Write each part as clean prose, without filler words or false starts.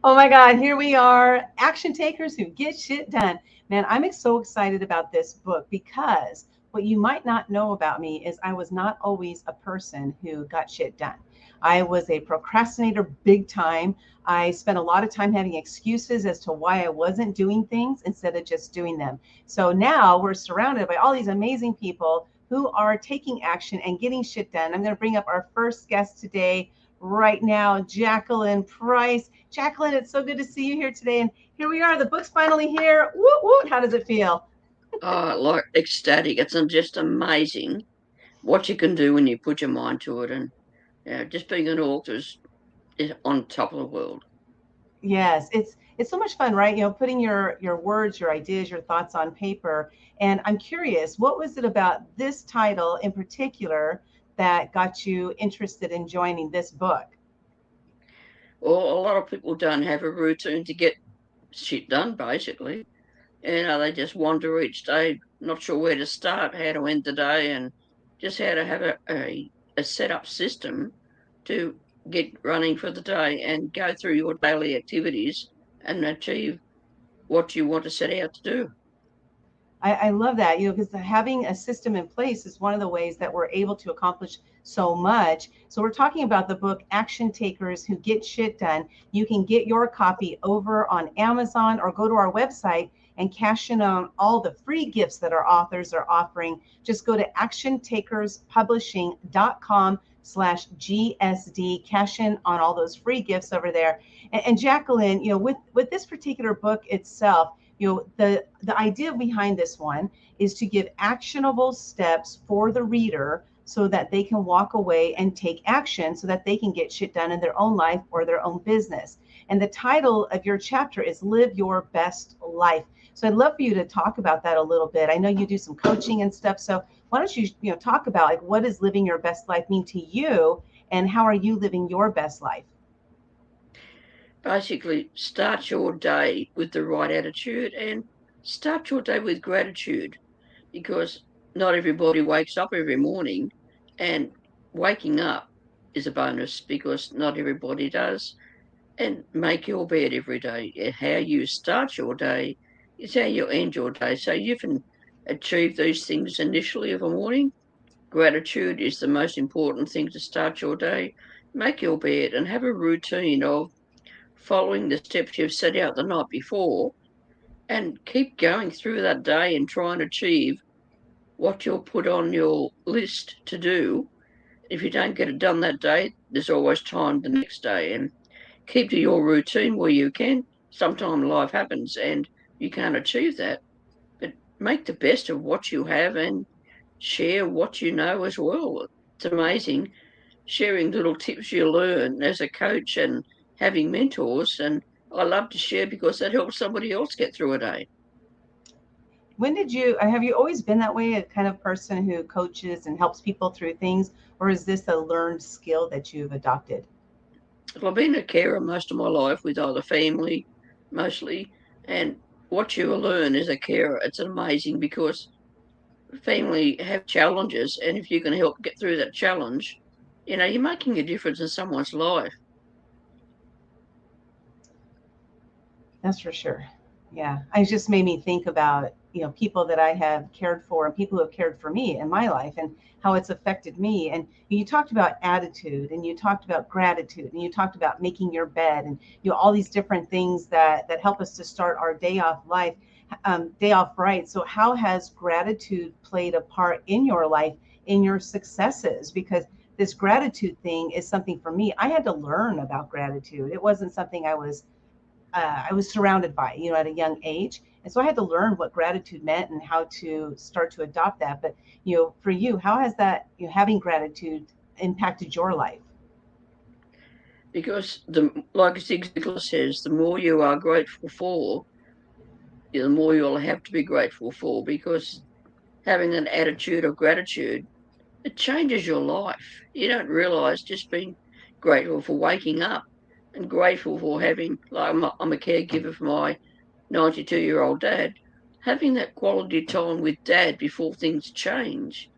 Oh my God, here we are, action takers who get shit done. Man, I'm so excited about this book because what you might not know about me is I was not always a person who got shit done. I was a procrastinator big time. I spent a lot of time having excuses as to why I wasn't doing things instead of just doing them. So now we're surrounded by all these amazing people who are taking action and getting shit done. I'm going to bring up our first guest today right now, Jacalyn Price. Jacalyn, it's so good to see you here today. And here we are. The book's finally here. Woot woot. How does it feel? Like ecstatic. It's just amazing what you can do when you put your mind to it. And just being an author is on top of the world. Yes, it's so much fun, right? Putting your words, your ideas, your thoughts on paper. And I'm curious, what was it about this title in particular that got you interested in joining this book? Well, a lot of people don't have a routine to get shit done, basically. They just wander each day, not sure where to start, how to end the day, and just how to have a set up system to get running for the day and go through your daily activities and achieve what you want to set out to do. I love that, because having a system in place is one of the ways that we're able to accomplish so much. So we're talking about the book Action Takers Who Get Shit Done. You can get your copy over on Amazon or go to our website and cash in on all the free gifts that our authors are offering. Just go to actiontakerspublishing.com/GSD, cash in on all those free gifts over there. And Jacalyn, with this particular book itself, the idea behind this one is to give actionable steps for the reader so that they can walk away and take action so that they can get shit done in their own life or their own business. And the title of your chapter is Live Your Best Life. So I'd love for you to talk about that a little bit. I know you do some coaching and stuff, so why don't you talk about, like, what does living your best life mean to you, and how are you living your best life? Basically, start your day with the right attitude and start your day with gratitude because not everybody wakes up every morning, and waking up is a bonus because not everybody does. And make your bed every day. How you start your day is how you end your day. So you can achieve these things initially of a morning. Gratitude is the most important thing to start your day. Make your bed and have a routine of following the steps you've set out the night before, and keep going through that day and try and achieve what you'll put on your list to do. If you don't get it done that day, there's always time the next day. And keep to your routine where you can. Sometimes life happens and you can't achieve that, but make the best of what you have and share what you know as well. It's amazing sharing little tips you learn as a coach and having mentors. And I love to share because that helps somebody else get through a day. When did you have you always been that way, a kind of person who coaches and helps people through things, or is this a learned skill that you've adopted? Well, I've been a carer most of my life with other family, mostly. And what you learn as a carer, it's amazing because family have challenges. And if you can help get through that challenge, you're making a difference in someone's life. That's for sure. Yeah, it just made me think about people that I have cared for and people who have cared for me in my life and how it's affected me. And you talked about attitude, and you talked about gratitude, and you talked about making your bed, and all these different things that help us to start our day off right. So how has gratitude played a part in your life, in your successes? Because this gratitude thing is something for me. I had to learn about gratitude. It wasn't something I was surrounded by, at a young age. And so I had to learn what gratitude meant and how to start to adopt that. But, for you, how has that, having gratitude impacted your life? Because like Zig Ziglar says, the more you are grateful for, the more you'll have to be grateful for. Because having an attitude of gratitude, it changes your life. You don't realize just being grateful for waking up and grateful for having, like, I'm a caregiver for my 92-year-old dad, having that quality time with dad before things change.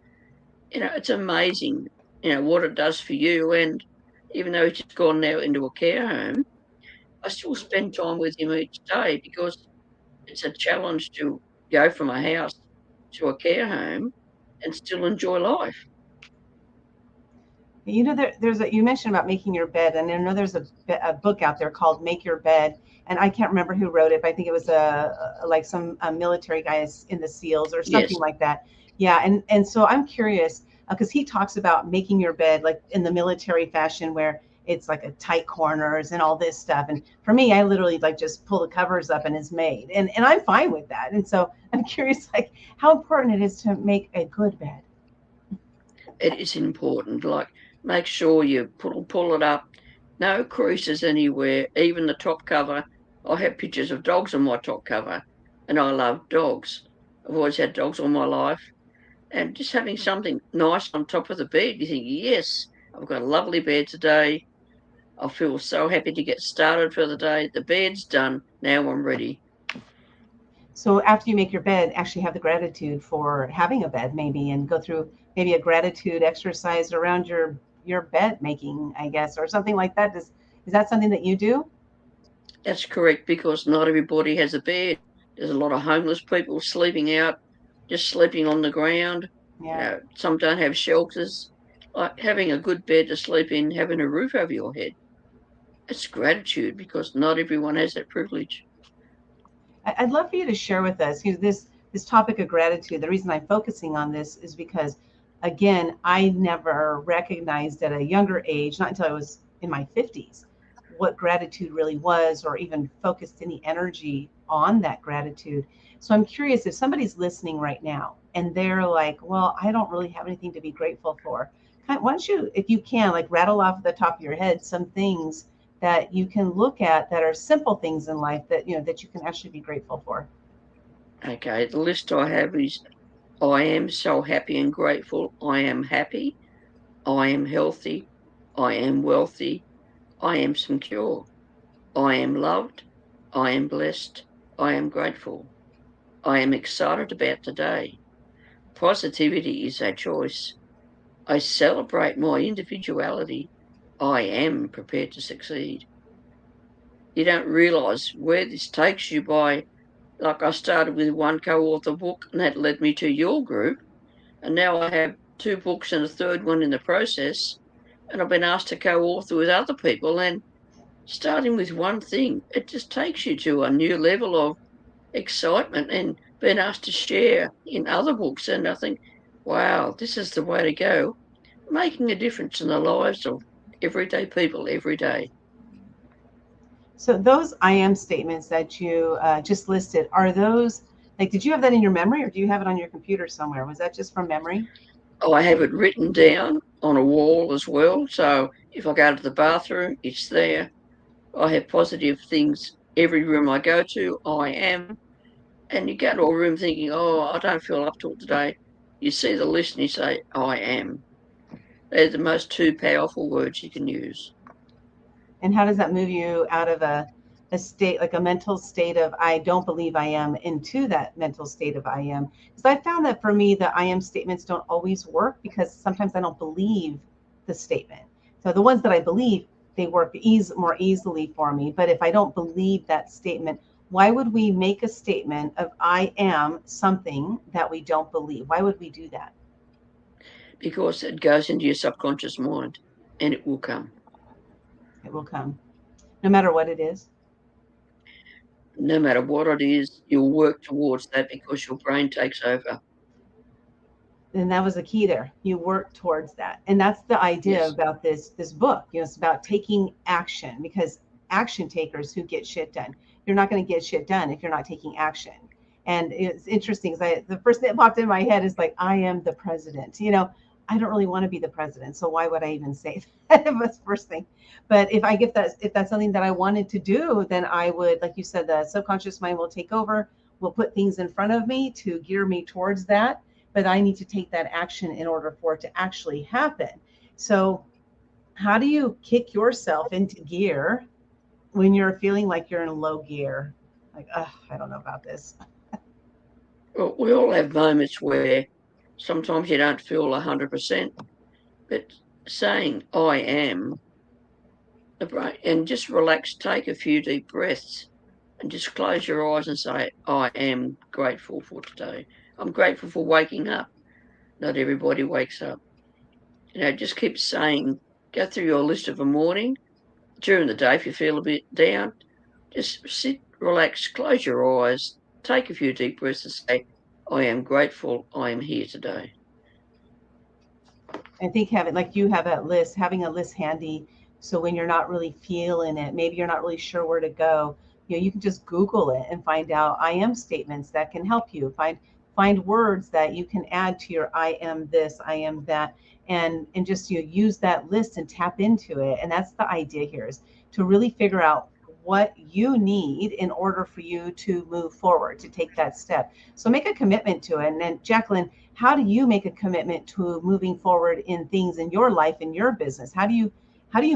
It's amazing, what it does for you. And even though he's just gone now into a care home, I still spend time with him each day because it's a challenge to go from a house to a care home and still enjoy life. You know, there's a, you mentioned about making your bed, and I know there's a book out there called Make Your Bed, and I can't remember who wrote it, but I think it was like some military guys in the SEALs or something Yes, like that. Yeah, and so I'm curious because he talks about making your bed like in the military fashion where it's like a tight corners and all this stuff. And for me, I literally like just pull the covers up and it's made, and I'm fine with that. And so I'm curious like how important it is to make a good bed. it is important. Like, make sure you pull it up, no creases anywhere, even the top cover. I have pictures of dogs on my top cover, and I love dogs. I've always had dogs all my life. And just having something nice on top of the bed, you think, yes, I've got a lovely bed today. I feel so happy to get started for the day. The bed's done. Now I'm ready. So after you make your bed, actually have the gratitude for having a bed, maybe, and go through maybe a gratitude exercise around your bed making, I guess, or something like that. Is that something that you do? That's correct because not everybody has a bed. There's a lot of homeless people sleeping out, just sleeping on the ground. Yeah. Some don't have shelters. Like having a good bed to sleep in, having a roof over your head. It's gratitude because not everyone has that privilege. I'd love for you to share with us, this topic of gratitude. The reason I'm focusing on this is because, again, I never recognized at a younger age, not until I was in my 50s, what gratitude really was, or even focused any energy on that gratitude. So I'm curious if somebody's listening right now and they're like, "Well, I don't really have anything to be grateful for." Why don't you, if you can, like rattle off the top of your head some things that you can look at that are simple things in life that that you can actually be grateful for. Okay, the list I have is I am so happy and grateful. I am happy. I am healthy. I am wealthy. I am secure. I am loved. I am blessed. I am grateful. I am excited about today. Positivity is a choice. I celebrate my individuality. I am prepared to succeed. You don't realise where this takes you by, like I started with one co author book, and that led me to your group. And now I have two books and a third one in the process. And I've been asked to co author with other people. And starting with one thing, it just takes you to a new level of excitement and being asked to share in other books. And I think, wow, this is the way to go, making a difference in the lives of everyday people every day. So those I am statements that you just listed, are those like, did you have that in your memory or do you have it on your computer somewhere? Was that just from memory? Oh, I have it written down on a wall as well. So if I go to the bathroom, it's there. I have positive things every room I go to. I am. And you go to a room thinking, oh, I don't feel up to it today. You see the list and you say, I am. They're the most two powerful words you can use. And how does that move you out of a state, like a mental state of I don't believe I am, into that mental state of I am? Because I found that for me, the I am statements don't always work because sometimes I don't believe the statement. So the ones that I believe, they work more easily for me. But if I don't believe that statement, why would we make a statement of I am something that we don't believe? Why would we do that? Because it goes into your subconscious mind and it will come. It will come, no matter what it is. No matter what it is, you'll work towards that because your brain takes over. And that was the key there. You work towards that, and that's the idea Yes. about this book. It's about taking action, because action takers who get shit done. You're not going to get shit done if you're not taking action. And it's interesting because the first thing that popped in my head is like, I am the president. I don't really want to be the president, so why would I even say that? That's the first thing. But if that's something that I wanted to do, then I would, like you said, the subconscious mind will take over, will put things in front of me to gear me towards that, but I need to take that action in order for it to actually happen. So, how do you kick yourself into gear when you're feeling like you're in low gear? Like, I don't know about this. Well, we all have moments where sometimes you don't feel 100%, but saying I am the brain, and just relax, take a few deep breaths, and just close your eyes and say, I am grateful for today. I'm grateful for waking up. Not everybody wakes up. Just keep saying, go through your list of a morning. During the day, if you feel a bit down, just sit, relax, close your eyes, take a few deep breaths and say, I am grateful I am here today. I think having, like you have that list, having a list handy, so when you're not really feeling it, maybe you're not really sure where to go, you can just Google it and find out I am statements that can help you. Find words that you can add to your I am this, I am that, and just use that list and tap into it. And that's the idea here, is to really figure out what you need in order for you to move forward, to take that step. So make a commitment to it. And then, Jacalyn, how do you make a commitment to moving forward in things in your life, in your business? How do you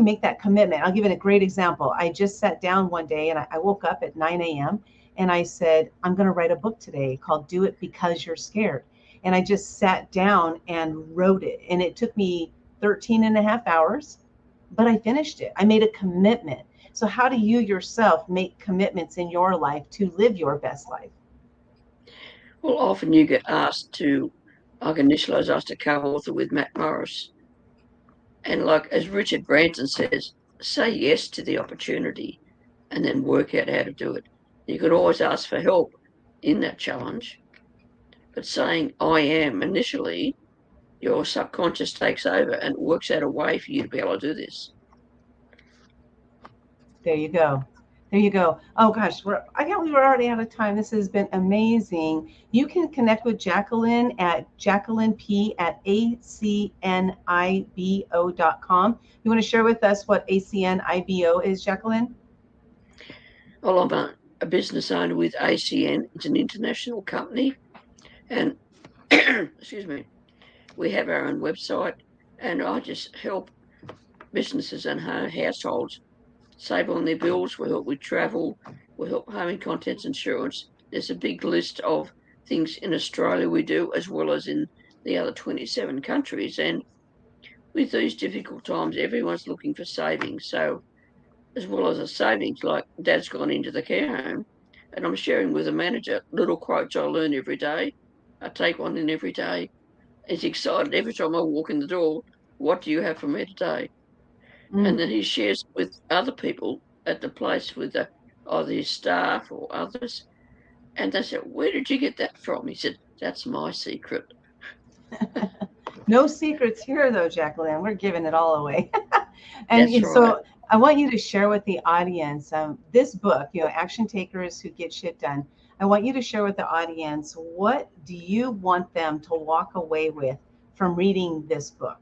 make that commitment? I'll give it a great example. I just sat down one day and I woke up at 9 a.m. and I said, I'm going to write a book today called Do It Because You're Scared. And I just sat down and wrote it. And it took me 13 and a half hours, but I finished it. I made a commitment. So how do you yourself make commitments in your life to live your best life? Well, often you get asked to, like initially I was asked to co-author with Matt Morris. And like as Richard Branson says, say yes to the opportunity and then work out how to do it. You could always ask for help in that challenge, but saying I am initially, your subconscious takes over and works out a way for you to be able to do this. There you go. There you go. Oh gosh, I can't believe we're already out of time. This has been amazing. You can connect with Jacalyn at Jacalyn at acnibo.com. You want to share with us what ACNIBO is, Jacalyn? Well, I'm a business owner with ACN. It's an international company. And, excuse me, we have our own website. And I just help businesses and households save on their bills. We help with travel. We help home and contents insurance. There's a big list of things in Australia we do, as well as in the other 27 countries. And with these difficult times, everyone's looking for savings. So, as well as a savings, like Dad's gone into the care home, and I'm sharing with the manager little quotes I learn every day. I take one in every day. He's excited every time I walk in the door. What do you have for me today? And Mm. then he shares with other people at the place with either his staff or others. And they said, where did you get that from? He said, that's my secret. No secrets here, though, Jacalyn. We're giving it all away. That's And right. so I want you to share with the audience this book, Action Takers Who Get Shit Done. I want you to share with the audience, what do you want them to walk away with from reading this book?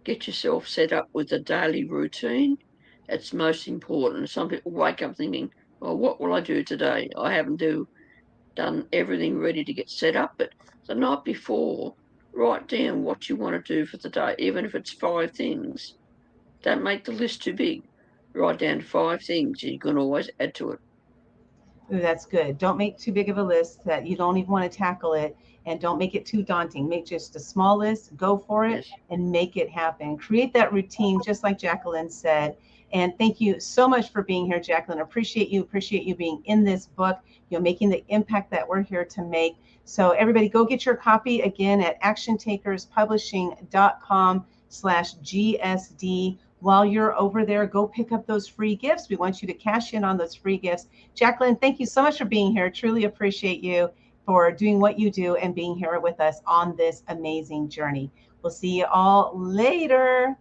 Get yourself set up with a daily routine. It's most important. Some people wake up thinking, well, what will I do today? I haven't done everything ready to get set up, but the night before, write down what you want to do for the day, even if it's 5 things. Don't make the list too big. Write down 5 things and you can always add to it. Ooh, that's good. Don't make too big of a list that you don't even want to tackle it, and don't make it too daunting. Make just a small list, go for it, Yes. and make it happen. Create that routine, just like Jacalyn said. And thank you so much for being here, Jacalyn. Appreciate you. Appreciate you being in this book, making the impact that we're here to make. So everybody go get your copy again at actiontakerspublishing.com/GSD. While you're over there, go pick up those free gifts. We want you to cash in on those free gifts. Jacalyn, thank you so much for being here. Truly appreciate you for doing what you do and being here with us on this amazing journey. We'll see you all later.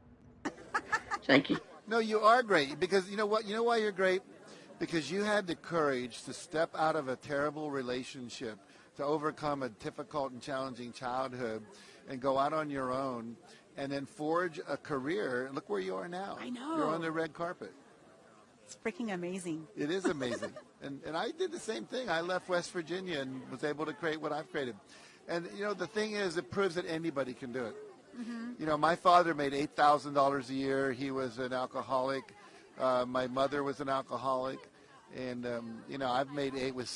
Thank you. No, you are great because you know what? You know why you're great? Because you had the courage to step out of a terrible relationship, to overcome a difficult and challenging childhood, and go out on your own, and then forge a career. Look where you are now. I know. You're on the red carpet. It's freaking amazing. It is amazing. and I did the same thing. I left West Virginia and was able to create what I've created. And, the thing is, it proves that anybody can do it. Mm-hmm. My father made $8,000 a year. He was an alcoholic. My mother was an alcoholic. And, I've made with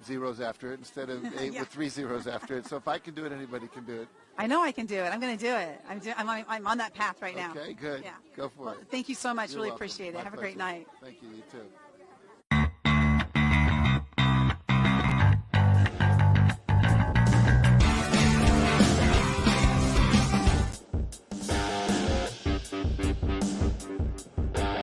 zeros after it instead of 8 Yeah. with 3 zeros after it. So if I can do it, anybody can do it. I know I can do it. I'm going to do it. I'm on that path right now. Okay, good. Yeah. Go for Well, it. thank you so much. You're really welcome. appreciate it. My Have a great pleasure. night. Thank you. You too.